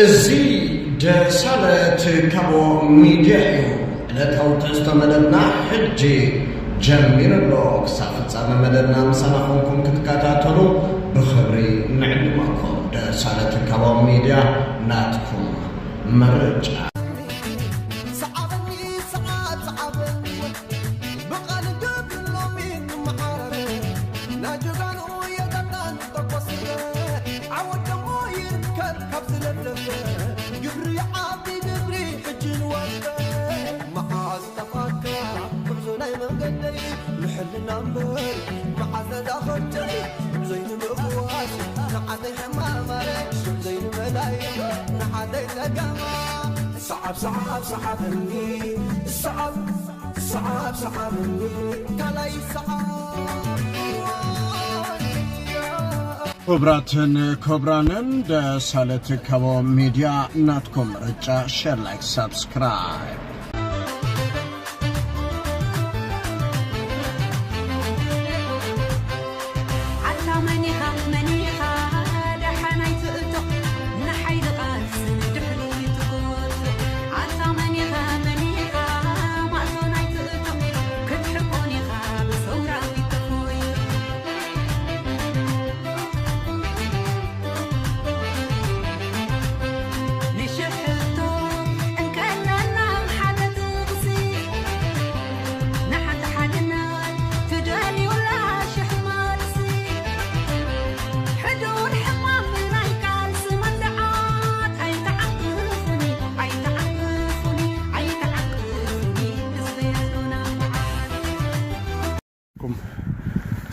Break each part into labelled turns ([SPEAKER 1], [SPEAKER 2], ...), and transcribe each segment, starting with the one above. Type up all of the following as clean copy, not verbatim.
[SPEAKER 1] እዚህ ደሳለት ከቦ ሚዲያዩ ለተውተስተ መደብና ሕጂ ጀሚርሎ ክሳብ ፍጻመ መደብና ምሳናኹምኩም ክትከታተሉ ብኽብሪ ንዕድመኩም። ደሳለት ከቦ ሚድያ ናትኩም መረጃ
[SPEAKER 2] صعب صعب صعبني صعب صعب صعبني كلاي صعب
[SPEAKER 1] كبراتن دسالت كبو ميديا ناتكم رجع شير لايك سبسكرايب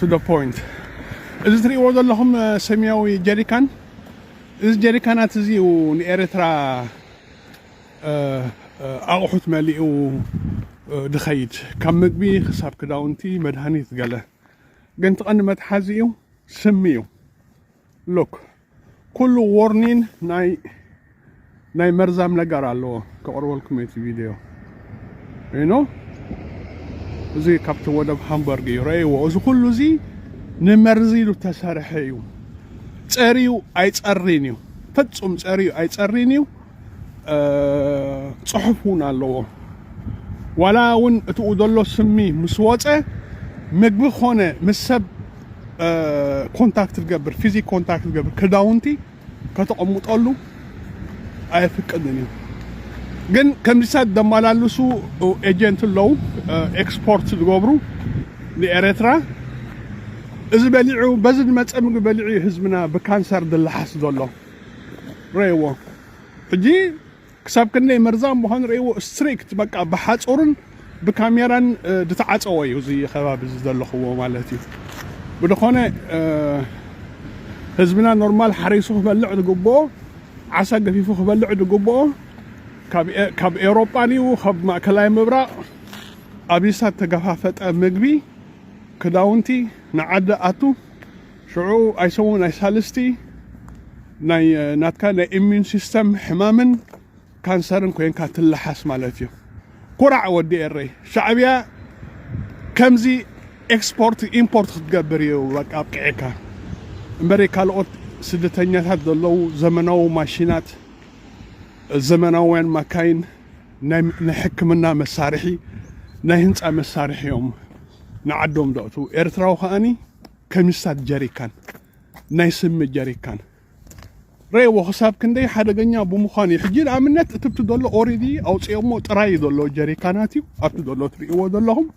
[SPEAKER 3] to the point. Is it reward اللهم سمياوي جريكان؟ إز جريكانات زيو نإرترا أوحت ماليو دخيت كم مقبي خساب كداونتي مدهاني ثقله قنت أنا متحازيو سميو look كل warning ناي مرزام لقرالو كأرول كوميتي فيديو you know زي كابت ودب همبرجي رأيو وزو كله زي نمرزيلو تسارحيو تساريو أي تسارينيو فتسوم تساريو أي تسارينيو صحفون الله ولا ون تقولوا سمي مسواته مقبل خانة مسب كونتاكت الجبر فيزيك كونتاكت الجبر كداونتي كتقمط قالوا أي فكرني جن كم رسالة دمالالوسو ايجنت لو اكسبورت الجبرو لإريترا إذا بلعوا بزد ما تأمل بلعي هزمنا بكانسر دل حسد الله ريوه تجي كسب كنا مرزام بهان ريوه ستريكت بقى بحث أورن بكاميران دتعات أوي وزي خباب زد الله هو مالتي بدخانة هزمنا نورمال حريصه بلع دقبو عسى قفيفه بلع دقبو كاب أوروبانيو خب ما كلاي مبرا أبيسات تجفافت مجبي كداونتي نعد أتو شعو أيسون أيسالستي ناي ناتكا ناي إمين سيستم حمامن كانسرن كوين كاتل حس مالتيو قرع ودي الري شعبيا كمزي إكسبورت إمبورت تجبريو لك أبقعك أمريكا لقط سدتنيات هذا لو زمناو ماشينات زمناوين مكاين نحكمنا مسارحي نهنص مسارحيهم نعدهم دوتو إرتراو خاني كميسات جريكان نايسم جريكان ريو حساب كندي حدا غنيا بمخاني حجي العملات تبتو دولو اوريدي او صيمو طراي دولو جريكاناتيو ابتو دولو تريو دولهم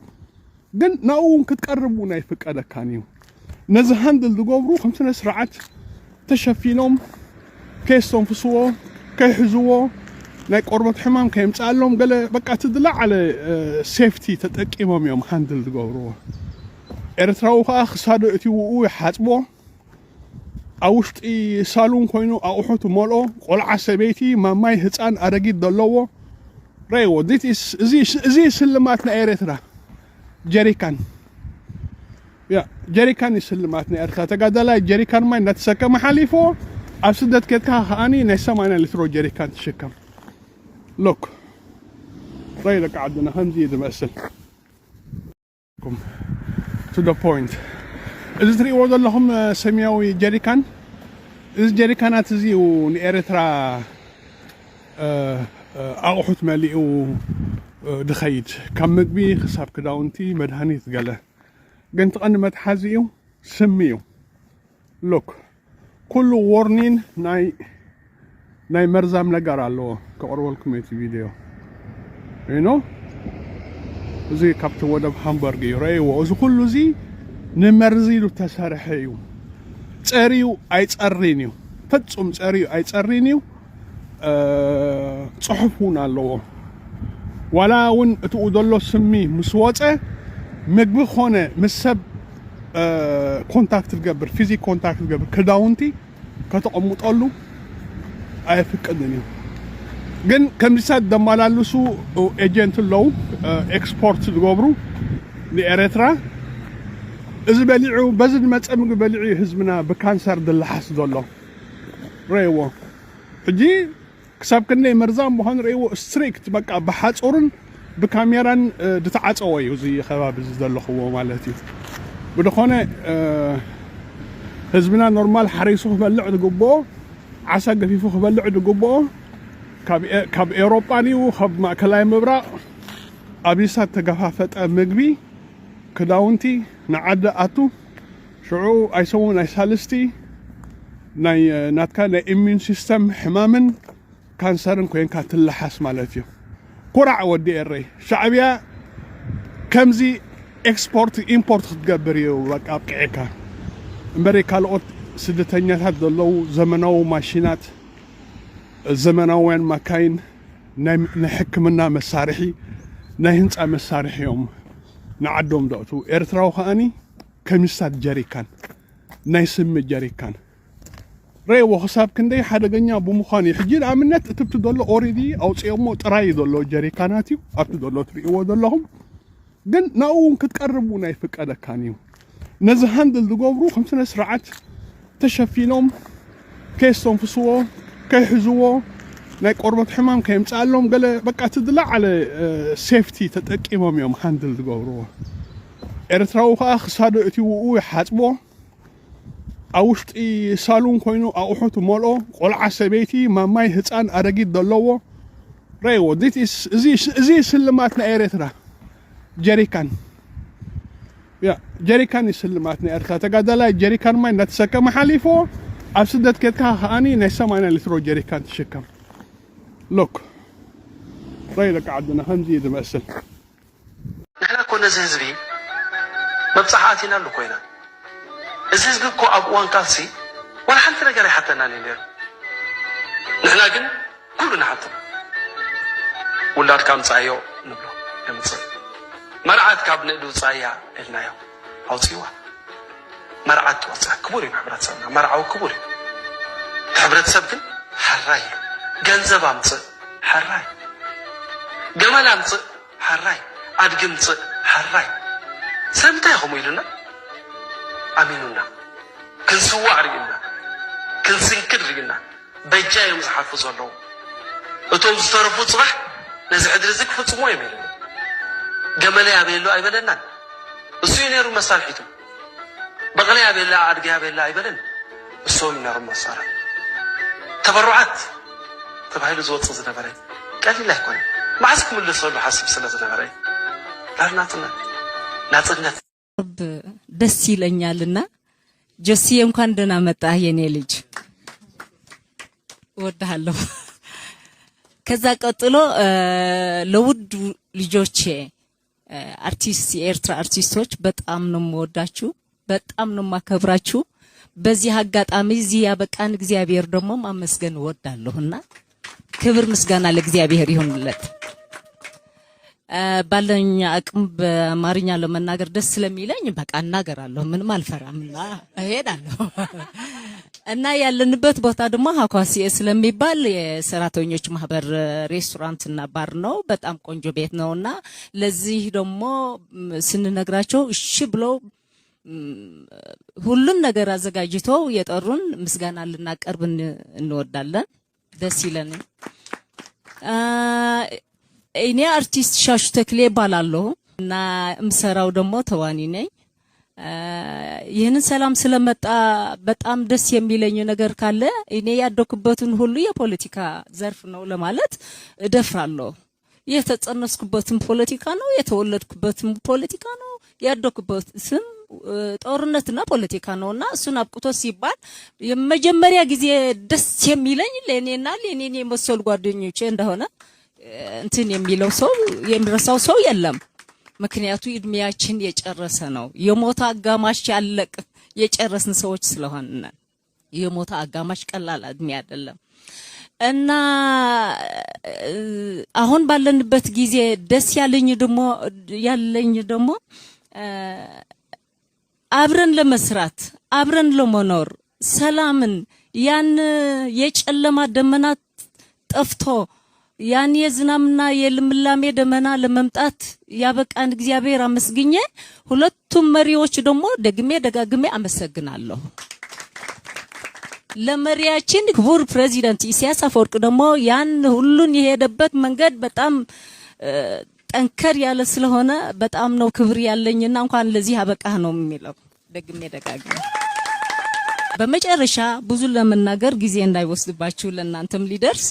[SPEAKER 3] ግን ናውን ክትቀርቡ ናይ ፍቀደካኒዩ ነዚ ሃንድል ዝገብሩ ከምስነ ስርዓት ተሸፊኖም ከይሶም ፍስዎ ከይሕዝዎ ናይ ቆርበት ሕማም ከይምፃሎም ገለ በቃ ትድላዕ አለ ሴፍቲ ተጠቂሞም እዮም ሃንድል ዝገብርዎ ኤርትራው ኸ ክሳዶ እቲው ይሓጽቦ አውሽጢ ሳሉን ኮይኑ አውሑቱ ሞልኦ ቆልዓ ሰበይቲ ማማይ ህፃን አረጊት ደለዎ ረይዎ እዚ ስልማት ናይ ኤርትራ جريكان يا جريكان يسلماتني أرخا تقادلا جريكان ما نتسكم حليفو أبسدت كتها خاني نسمعنا لترو جريكان تشكم لوك رأيك عدنا هنزيد مثل to the point إذا تري ورد لهم سمياوي جريكان إذا جريكانات زيو إريترا أقحت مليئو دخيت كم مقبي خساب كداونتي مدهانيت قاله قنت أنا متحازيو سميو لوك كل وورنين ناي مرزام نقرالو كأرولكم يتي فيديو ينو زي كابت ودب همبرغي ريو وزو كله زي نمرزيلو تسارحيو تساريو أي تسارينيو فتسوم تساريو أي تسارينيو صحفون اللو ولا ون تقولوا سمي مسواته مقبل خونه مسب كونتاكت الجبر فيزيك كونتاكت الجبر كداونتي كتقمط قالوا أي فكرني جن كم ساد دمالالوسو ايجنت لو اكسبورت الجبرو لإريترا إذا بلعوا بزد ما تأمل بلعي حزبنا بكانسر دل حسد الله ريوه حجي كسب كنا مرزام بهان ريوه ستريكت بقى بحاج أورن بكاميران دتعاج أوي وزي خباب زد الله هو مالتي بدخانة حزبنا نورمال حريصه بلع دقبو عساق في فوق بلع دقبو كاب أوروباني وخب ما كلاي مبرا أبيسات تجفافت مجبي كداونتي نعد أتو شعو أيسون أيسالستي ناي ناتكا ناي إمين سيستم حمامن كانسرن كوين كاتل حاس مالتيو كرع ودي الري شعبيا كمزي إكسبورت إمبورت تقبريو لك أبقعيكا امبريكا لقوت سدتنيات هاد اللو زمناو ماشينات زمناوين مكاين نحكمنا مسارحي نهنس مسارحيهم نعدهم دوتو إرتراو خاني كميسات جريكان نايسم جريكان ريو حساب كندي حدا غنيا بمخاني حجي عملت تبتدولو اوريدي او صيمو طراي دولو جريكاناتيو ابتدولو تريو دولهم ግን ናውን ክትቀርቡ ናይ ፍቀደ ካኒው ነዚ ሃንድል ዝገብሩ ከምስነ ስርዓት ተሸፊኖም ከይሶም ፍስዎ ከይሕዝዎ ናይ ቆርበት ሕማም ከይምጻሎም ገለ በቃ ትድላዕ አለ ሴፍቲ ተጠቂሞም እዮም ሃንድል ዝገብሩዎ ኤርትራው ኸ ክሳዶ እቲው ይሓጽቦ አውሽጢ ሳሉን ኮይኑ አውሑት ሞልኦ ቆልዓ ሰበይቲ ማማይ ህፃን አረጊት ደለዎ ረይዎ ዲስ እዚ ስልማት ናይ ኤርትራ جريكان يا جريكان يسلمات نيرتا تقادلا جريكان ما نتسكم حليفو أبسدت كتها هاني نسمعنا لترو جريكان تشكم لوك رأيك عدنا همزي دمسل
[SPEAKER 4] نحن كنا زهزبي مبصحاتنا لكوينا زهزبي كو أبوان كالسي ولا حتى نجري حتى نانير نحن قلنا كلنا حتى ولا كم صايو نبلو نمصر مرعات كابن دو صايا إلنا يوم أو سيوا مرعات وصا كبوري محبرات سبنا مرعو كبوري محبرات سبكن حراي جنزب أمص حراي جمال أمص حراي أدقمص حراي سمتا يخمو إلنا أمينونا كنسوا عرينا كنسنكر رينا بيجاي مزحف زلوا أتوم زترفوا صباح نزعد رزق فتصموا يميلنا جمال يا بيلو أي بلدنا السوينيرو مسالحيتو بغلي يا بيلا عرق يا بيلا أي بلدنا السوينيرو مسالح تبرعات تبهيلو زوت صدنا بري قال لي لا يكون ما عزكم اللي صار بحسب سنة بري لا ناتنا ناتنا
[SPEAKER 5] ደስ ይለኛልና ጆሲ እንኳን ደህና መጣህ የኔ ልጅ ወዳለሁ ከዛ ቀጥሎ ለውድ ልጆቼ አርቲስት የኤርትራ አርቲስቶች በጣም ነው የምወዳችሁ በጣም ነው ማከብራችሁ በዚህ አጋጣሚ እዚህ ያበቃን እግዚአብሔር ደግሞ ማመስገን ወዳለሁና ክብር ምስጋና ለእግዚአብሔር ይሁንለት ባለኝ አቅም በአማርኛ ለመናገር ደስ ስለሚለኝ በቃ እናገራለሁ ምንም አልፈራምና እሄዳለሁ እና ያለንበት ቦታ ደግሞ ሀኳሲ ስለሚባል የሰራተኞች ማህበር ሬስቶራንት እና ባር ነው በጣም ቆንጆ ቤት ነውና ለዚህ ደግሞ ስንነግራቸው እሺ ብለው ሁሉም ነገር አዘጋጅተው የጠሩን ምስጋና ልናቀርብ እንወዳለን ደስ ይለን እኔ አርቲስት ሻሹ ተክሌ ባላለሁ እና ምሰራው ደግሞ ተዋኒ ነኝ ይህንን ሰላም ስለመጣ በጣም ደስ የሚለኝ ነገር ካለ እኔ ያደኩበትን ሁሉ የፖለቲካ ዘርፍ ነው ለማለት እደፍራለሁ። የተጸነስኩበትን ፖለቲካ ነው፣ የተወለድኩበትን ፖለቲካ ነው፣ ያደኩበትም ጦርነትና ፖለቲካ ነውና እሱን አብቅቶ ሲባል የመጀመሪያ ጊዜ ደስ የሚለኝ ለኔና ለኔ የመሰሉ ጓደኞቼ እንደሆነ እንትን የሚለው ሰው የሚረሳው ሰው የለም። ምክንያቱ እድሜያችን የጨረሰ ነው። የሞታ አጋማሽ ያለቅ የጨረስን ሰዎች ስለሆነ የሞታ አጋማሽ ቀላል እድሜ አይደለም እና አሁን ባለንበት ጊዜ ደስ ያለኝ ደግሞ አብረን ለመስራት አብረን ለመኖር ሰላምን ያን የጨለማ ደመናት ጠፍቶ ያን የዝናምና የልምላሜ ደመና ለመምጣት ያበቃን እግዚአብሔር አመስግኘ ሁለቱም መሪዎች ደግሞ ደጋግሜ አመሰግናለሁ። ለመሪያችን ክቡር ፕሬዚዳንት ኢሳያስ አፈወርቅ ደግሞ ያን ሁሉን የሄደበት መንገድ በጣም ጠንከር ያለ ስለሆነ በጣም ነው ክብር ያለኝና እንኳን ለዚህ አበቃህ ነው የሚለው ደጋግሜ። በመጨረሻ ብዙ ለመናገር ጊዜ እንዳይወስድባችሁ ለእናንተም ሊደርስ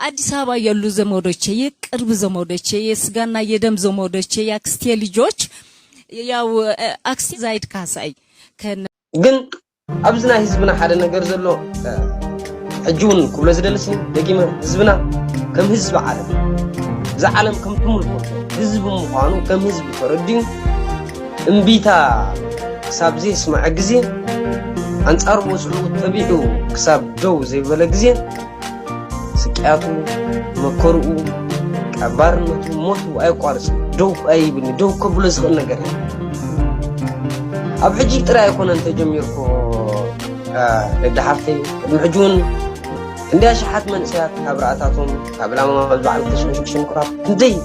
[SPEAKER 5] አዲስ አበባ ያሉ ዘመዶቼ፣ የቅርብ ዘመዶቼ፣ የስጋና የደም ዘመዶቼ፣ የአክስቴ ልጆች ያው አክስቴ ዛይድ ካሳይ
[SPEAKER 6] ግን አብዝና ህዝብና ሓደ ነገር ዘሎ ሕጂውን ክብሎ ዝደልስኒ ደጊመ ህዝብና ከም ህዝብ ዓለም ዝዓለም ከም ትምልኮ ህዝብ ምዃኑ ከም ህዝብ ተረዲዩ እምቢታ ክሳብ ዘይስማዕ ግዜ አንጻር ወጽሉ ተቢዑ ክሳብ ደው ዘይበለ ግዜ ስቅያቱ መከሩኡ ቀባርነቱ ሞቱ አይቋርጽ ደው አይብኒ ደው ከብሎ ዝኽእል ነገር ኣብ ሕጂ ጥራይ ኣይኮነን ተጀሚርኩ ለዳሓፍተይ ምሕጁን እንዲያ ሸሓት መንእሰያት ካብ ራእታቶም ካብ ላማ በዓል ተሽንሽን ኩራት እንደይ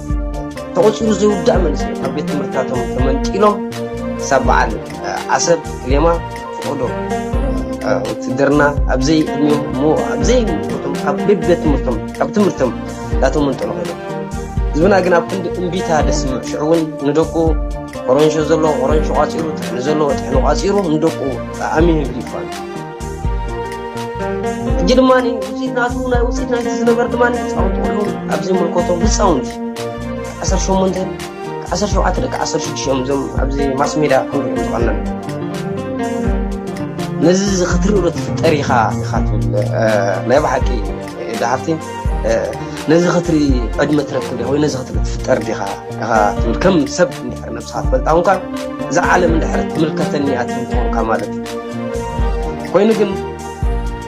[SPEAKER 6] ተቆፂሩ ዘይውዳእ መንእሰያት ኣብ ቤት ትምህርታቶም ተመንጢሎም ክሳብ በዓል ዓሰብ ክሌማ ፍቅዶ ውትድርና ኣብዘይ እድሜዮም ሞ ኣብዘይ ሞቶም ካብ ቤት ትምህርቶም ካብ ትምህርቶም ዳቶም እንጠሎ ኸይዶም ህዝብና ግን ኣብ ክንዲ እምቢታ ደስምዕ ሽዑውን ንደቁ ቆረንሾ ዘሎ ቆረንሾ ቋፂሩ ትሕኒ ዘሎ ትሕኒ ቋፂሩ ንደቁ ኣሚን ይብል ይፋን ሕጂ ድማኒ ውፅኢት ናቱ ናይ ውፅኢት ናይቲ ዝነበር ድማኒ ህፃውንቲ ኩሉ ኣብዚ ምልኮቶም ህፃውንቲ 18 17 ደቂ 16 እዮም እዞም ኣብዚ ማስ ሜዳ ክንሪኦም ዝቐነን ነዚ ክትሪኡ ዶ ትፍጠር ኢኻ ትብል ናይ ባሓቂ ዳሓፍቲ ነዚ ክትሪ ዕድመ ትረክብ ዲኻ ወይ ነዚ ክትሪ ትፍጠር ዲኻ ኢኻ ትብል ከም ሰብ እንድሕር ነብስኻ ትፈልጣ እኳ እዚ ዓለም እንድሕር ትምልከተኒ እያ ትምልከካ ማለት እዩ ኮይኑ ግን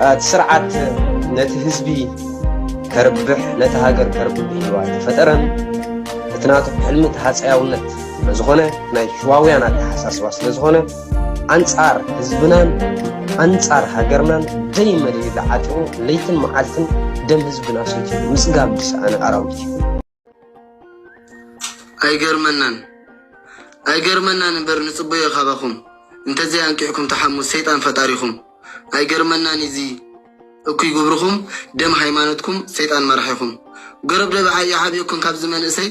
[SPEAKER 6] እቲ ስርዓት ነቲ ህዝቢ ከርብሕ ነቲ ሃገር ከርብሕ ኢልዋ ተፈጠረን እቲ ናቱ ሕልሚ ተሃፀያውነት ስለዝኾነ ናይ ሽዋውያን ኣተሓሳስባ ስለዝኾነ አንጻር ህዝብናን አንጻር ሃገርናን ዘይመለይ ለዓጢኡ ለይትን መዓልትን ደም ህዝብና ሰቲ ምስጋብ ድስኣነ አራዊት አይገርመናን እምበር ንጽበዮ ኻባኹም እንተዘይ አንቂዕኩም ተሐሙስ ሰይጣን ፈጣሪኹም አይገርመናን እዚ እኩይ ግብርኹም ደም ሃይማኖትኩም ሰይጣን መርሒኹም ገረብ ደብዓይ ዓብይኩም ካብ ዝመንእሰይ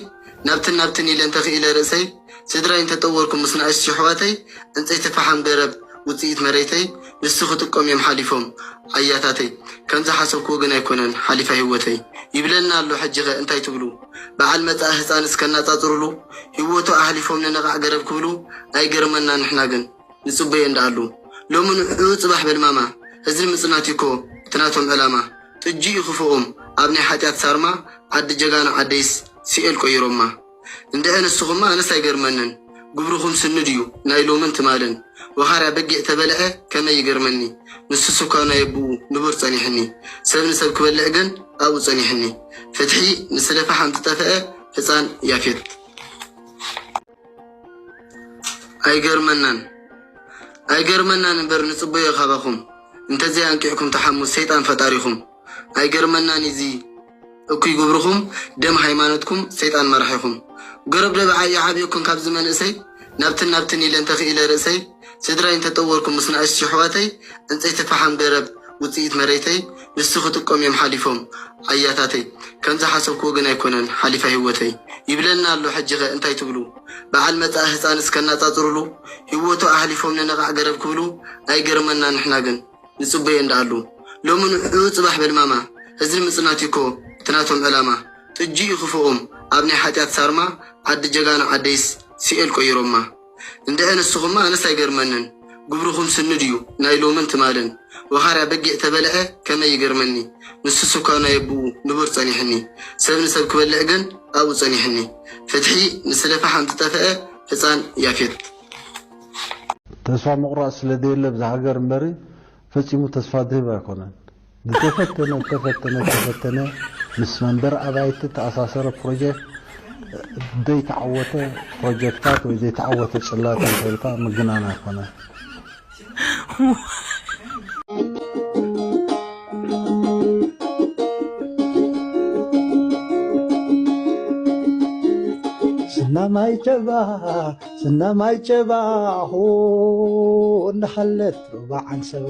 [SPEAKER 6] ናብትን ኢለን ተኽኢለ ርእሰይ ስድራይ እንተጠወርኩም ምስ ንእሽቲ ኣሕዋተይ እንፀይቲ ፈሓም ገረብ ውፅኢት መሬተይ ንሱ ክጥቀም እዮም ሓሊፎም ኣያታተይ ከምዚ ሓሰብክዎ ግን ኣይኮነን ሓሊፋ ህይወተይ ይብለና ኣሎ ሕጂ ኸ እንታይ ትብሉ በዓል መጻእ ህፃን እስከናፃፅሩሉ ህይወቱ ኣሕሊፎም ንነቓዕ ገረብ ክብሉ ኣይገርመና ንሕና ግን ንፅበዮ እንዳኣሉ ሎሚ ንዑ ፅባሕ በልማማ እዚ ምፅናት ይኮ ትናቶም ዕላማ ጥጂ ይኽፍኦም ኣብ ናይ ሓጢኣት ሳርማ ዓዲ ጀጋኑ ዓደይስ ሲኤል ቆይሮማ እንደ እንስኹማ ኣነስ ኣይገርመንን ግብርኹም ስንድ እዩ ናይ ሎምን ትማልን ወኻርያ በጊዕ ተበልዐ ከመይ ይገርመኒ ንሱ ስኳና የብኡ ንቡር ፀኒሕኒ ሰብ ንሰብ ክበልዕ ግን ኣብኡ ፀኒሕኒ ፍትሒ ንስለ ፈሓም ዝጠፍአ ህፃን ያፌት ኣይገርመናን እምበር ንፅበዮ ኻባኹም እንተዘይ አንቂዕኩም ተሐሙስ ሰይጣን ፈጣሪኹም ኣይገርመናን እዚ እኩይ ግብርኹም ደም ሃይማኖትኩም ሰይጣን መርሒኹም ገረብ ደብዓይ ዓብይኩም ካብ ዝመንእሰይ ናብትን ኢለን ተኽኢለ ርእሰይ ስድራይ እንተጠወርኩም ምስ ንእሽቲ ኣሕዋተይ እንፀይቲ ፈሓም ገረብ ውፅኢት መሬተይ ንሱ ክትቆም እዮም ሓሊፎም ኣያታተይ ከምዚ ሓሰብኩ ወገን ኣይኮነን ሓሊፋ ህይወተይ ይብለና ኣሎ ሕጂ ኸ እንታይ ትብሉ በዓል መጻእ ህፃን እስከናፃፅሩሉ ህይወቱ ኣሕሊፎም ንነቓዕ ገረብ ክብሉ ኣይገርመና ንሕና ግን ንፅበየ እንዳኣሉ ሎሚ ንዑ ፅባሕ በልማማ ህዝቢ ምፅናት ይኮ ትናቶም ዕላማ ጥጂ ይኽፍኦም ኣብ ናይ ሓጢኣት ሳርማ ዓዲ ጀጋኑ ዓደይስ ሲኤል ቆይሮማ እንድዐ ንስኹማ ኣነስ ኣይገርመንን ግብርኹም ስንድ እዩ ናይ ሎምን ትማልን ወኻርያ በጊዕ ተበልዐ ከመይ ይገርመኒ ንሱ ስኳና የብኡ ንቡር ጸኒሕኒ ሰብ ንሰብ ክበልዕ ግን ኣብኡ ጸኒሕኒ ፍትሒ ንስለፋ ሓንቲ ጠፍአ ህፃን ያፌት
[SPEAKER 7] ተስፋ ምቑራፅ ስለ ደየለ ብዛ ሃገር እምበሪ ፈፂሙ ተስፋ ዝህብ ኣይኮነን ተፈተነ ምስ መንበር ኣባይቲ ተኣሳሰረ ፕሮጀክት ዘይተዓወተ ፕሮጀክታት ወይ ዘይተዓወተ ፅላት እንተልካ ምግናን ኣይኮነን ስናማይ ጨባ ሆ እንዳሓለት ሩባዓን ሰባ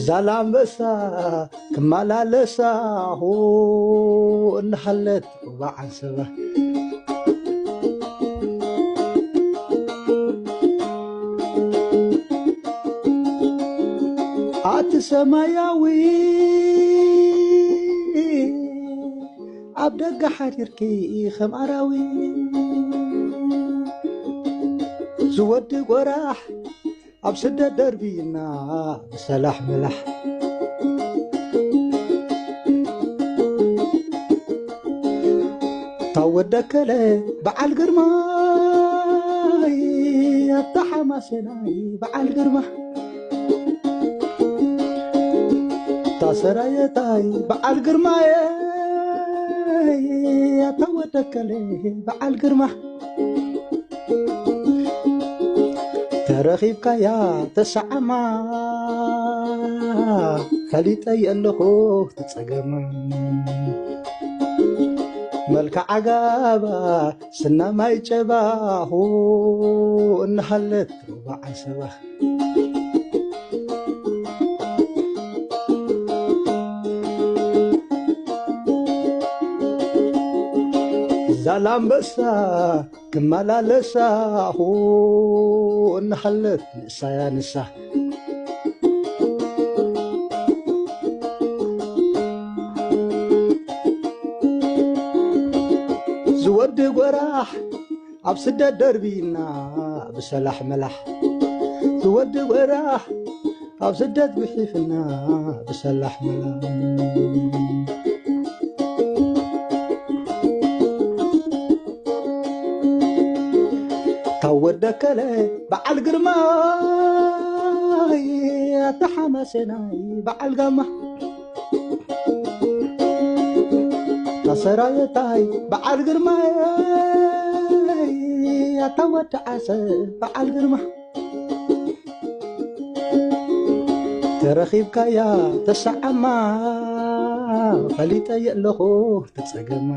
[SPEAKER 7] ዛላምበሳ ክመላለሳ ሆ እንዳሓለት ሩባዓን ሰባ ኣቲ ሰማያዊ ኣብ ደገ ሓዲርኪ ኸም ኣራዊ ዝወዲ ጎራሕ ኣብ ስደት ደርቢና ብሰላሕ መላሕ ታወደከለ በዓል ግርማይ ኣታሓማሰናይ በዓል ግርማ ታሰራየታይ በዓል ግርማየ ኣታወደከለ በዓል ግርማ ተረኺብካያ ተሰዓማ ፈሊጠይ ኣለኹ ትጸገማ መልክዕ ዓጋባ ስናማይ ጨባሁ እናሃለት ሩባዓን ሰባ ዛላምበሳ ክመላለሳሁ እናሃለት ንእሳያ ንሳ ዝወዲ ጎራሕ ኣብ ስደት ደርቢና ብሰላሕ መላሕ ዝወዲ ጎራሕ ኣብ ስደት ብሒፍና ብሰላሕ መላሕ ታወደከለ በዓል ግርማይ ኣታሓማሰናይ በዓል ጋማ ታሰራየታይ በዓል ግርማይ ኣታወድዓሰ በዓል ግርማ ተረኺብካያ ተሰዓማ ፈሊጠይ ኣለኹ ትጸገማ